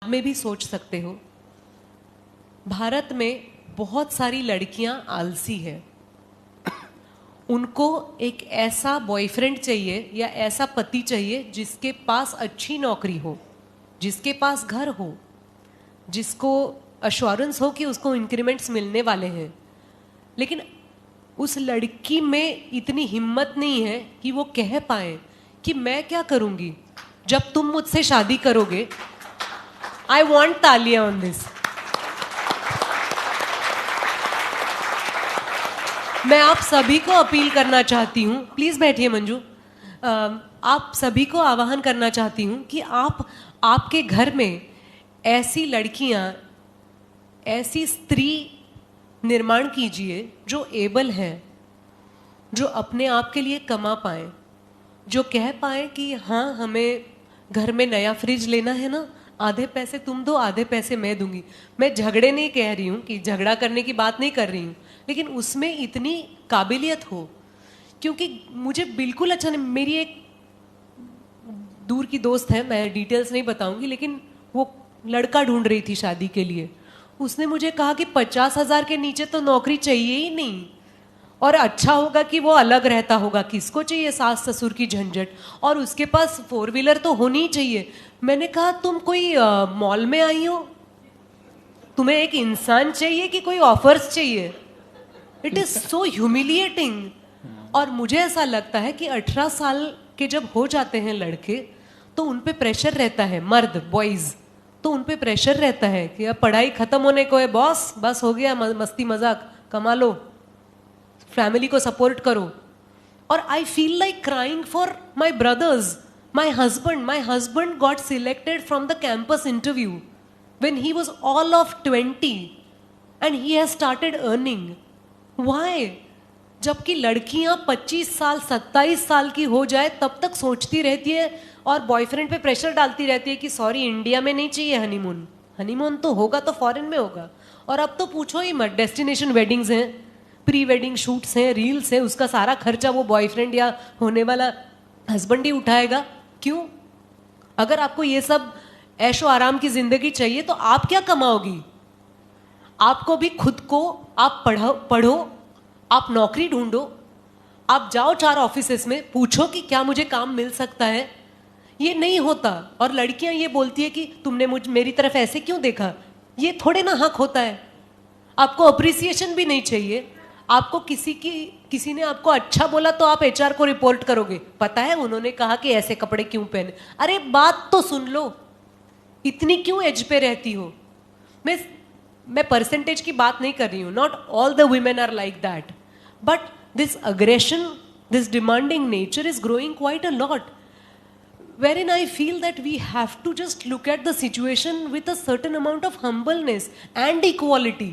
में भी सोच सकते हो। भारत में बहुत सारी लड़कियां आलसी है। उनको एक ऐसा बॉयफ्रेंड चाहिए या ऐसा पति चाहिए जिसके पास अच्छी नौकरी हो, जिसके पास घर हो, जिसको अश्योरेंस हो कि उसको इंक्रीमेंट्स मिलने वाले हैं। लेकिन उस लड़की में इतनी हिम्मत नहीं है कि वो कह पाए कि मैं क्या करूंगी जब तुम मुझसे शादी करोगे। आई वॉन्ट तालिया ऑन दिस। मैं आप सभी को अपील करना चाहती हूँ, प्लीज बैठिए मंजू। आप सभी को आह्वान करना चाहती हूँ कि आप आपके घर में ऐसी लड़कियां, ऐसी स्त्री निर्माण कीजिए जो एबल है, जो अपने आप के लिए कमा पाए, जो कह पाए कि हाँ हमें घर में नया फ्रिज लेना है ना, आधे पैसे तुम दो आधे पैसे मैं दूंगी। मैं झगड़े नहीं कह रही हूँ, कि झगड़ा करने की बात नहीं कर रही हूँ, लेकिन उसमें इतनी काबिलियत हो। क्योंकि मुझे बिल्कुल अच्छा नहीं, मेरी एक दूर की दोस्त है, मैं डिटेल्स नहीं बताऊंगी, लेकिन वो लड़का ढूंढ रही थी शादी के लिए। उसने मुझे कहा कि 50,000 के नीचे तो नौकरी चाहिए ही नहीं, और अच्छा होगा कि वो अलग रहता होगा, किसको चाहिए सास ससुर की झंझट, और उसके पास 4 व्हीलर तो होनी ही चाहिए। मैंने कहा तुम कोई मॉल में आई हो, तुम्हें एक इंसान चाहिए कि कोई ऑफर्स चाहिए? It is so humiliating. और मुझे ऐसा लगता है कि 18 साल के जब हो जाते हैं लड़के, तो उन पे प्रेशर रहता है, मर्द बॉयज, तो उन पे प्रेशर रहता है कि अब पढ़ाई खत्म होने को है बॉस, बस हो गया, मस्ती मजाक कमा लो, फैमिली को सपोर्ट करो। और I feel like crying for my brothers, my husband got selected from the campus interview when he was all of 20 and he has started earning. Why? जबकि लड़कियां 25 साल 27 साल की हो जाए तब तक सोचती रहती है और बॉयफ्रेंड पे प्रेशर डालती रहती है कि सॉरी इंडिया में नहीं चाहिए हनीमून, हनीमून तो होगा तो फॉरेन में होगा। और अब तो पूछो ही मत, डेस्टिनेशन वेडिंग्स हैं, प्री वेडिंग शूट्स हैं, रील्स हैं, उसका सारा खर्चा वो बॉयफ्रेंड या होने वाला हस्बैंड ही उठाएगा। क्यों? अगर आपको ये सब ऐशो आराम की जिंदगी चाहिए तो आप क्या कमाओगी? आपको भी खुद को आप पढ़ो, आप नौकरी ढूंढो, आप जाओ 4 ऑफिसेस में, पूछो कि क्या मुझे काम मिल सकता है। ये नहीं होता। और लड़कियां ये बोलती है कि तुमने मेरी तरफ ऐसे क्यों देखा। ये थोड़े ना हक होता है। आपको अप्रिसिएशन भी नहीं चाहिए। आपको किसी ने आपको अच्छा बोला तो आप एचआर को रिपोर्ट करोगे, पता है उन्होंने कहा कि ऐसे कपड़े क्यों पहने। अरे बात तो सुन लो, इतनी क्यों एज पे रहती हो? मैं परसेंटेज की बात नहीं कर रही हूं, not all the women are like that, but this aggression, this demanding nature is growing quite a lot, wherein I feel that we have to just look at the situation with a certain amount of humbleness and equality,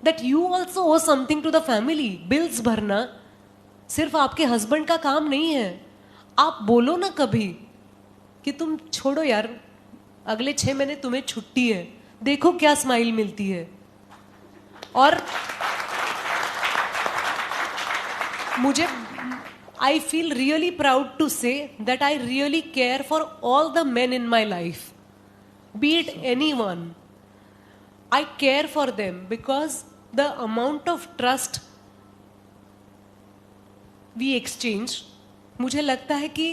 that you also owe something to the family. bills भरना सिर्फ आपके husband का काम नहीं है। आप बोलो ना कभी कि तुम छोड़ो यार, अगले 6 महीने तुम्हें छुट्टी है, देखो क्या स्माइल मिलती है। और मुझे I feel really proud to say that I really care for all the men in my life, be it anyone. I care for them because the amount of trust we exchange, मुझे लगता है कि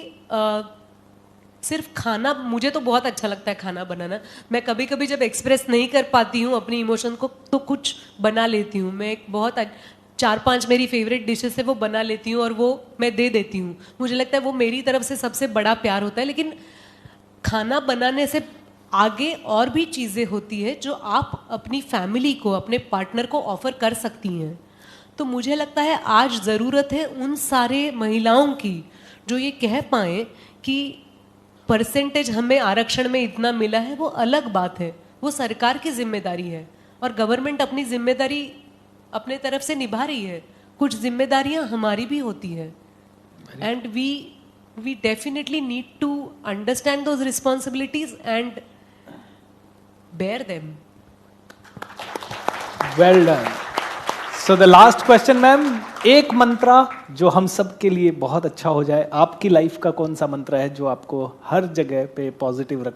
सिर्फ खाना, मुझे तो बहुत अच्छा लगता है खाना बनाना। मैं कभी कभी जब एक्सप्रेस नहीं कर पाती हूँ अपनी इमोशन को तो कुछ बना लेती हूँ। मैं एक बहुत 4-5 मेरी फेवरेट डिशेस है वो बना लेती हूँ और वो मैं दे देती हूँ। मुझे लगता है वो मेरी तरफ से सबसे बड़ा प्यार होता है। लेकिन खाना बनाने से आगे और भी चीज़ें होती है जो आप अपनी फैमिली को, अपने पार्टनर को ऑफर कर सकती हैं। तो मुझे लगता है आज ज़रूरत है उन सारे महिलाओं की जो ये कह पाएँ कि परसेंटेज हमें आरक्षण में इतना मिला है, वो अलग बात है, वो सरकार की जिम्मेदारी है और गवर्नमेंट अपनी जिम्मेदारी अपने तरफ से निभा रही है। कुछ जिम्मेदारियां हमारी भी होती है and we definitely need to understand those responsibilities and bear them. Well done. So the last question ma'am, एक मंत्रा जो हम सब के लिए बहुत अच्छा हो जाए, आपकी लाइफ का कौन सा मंत्र है जो आपको हर जगह पे पॉजिटिव रखता है?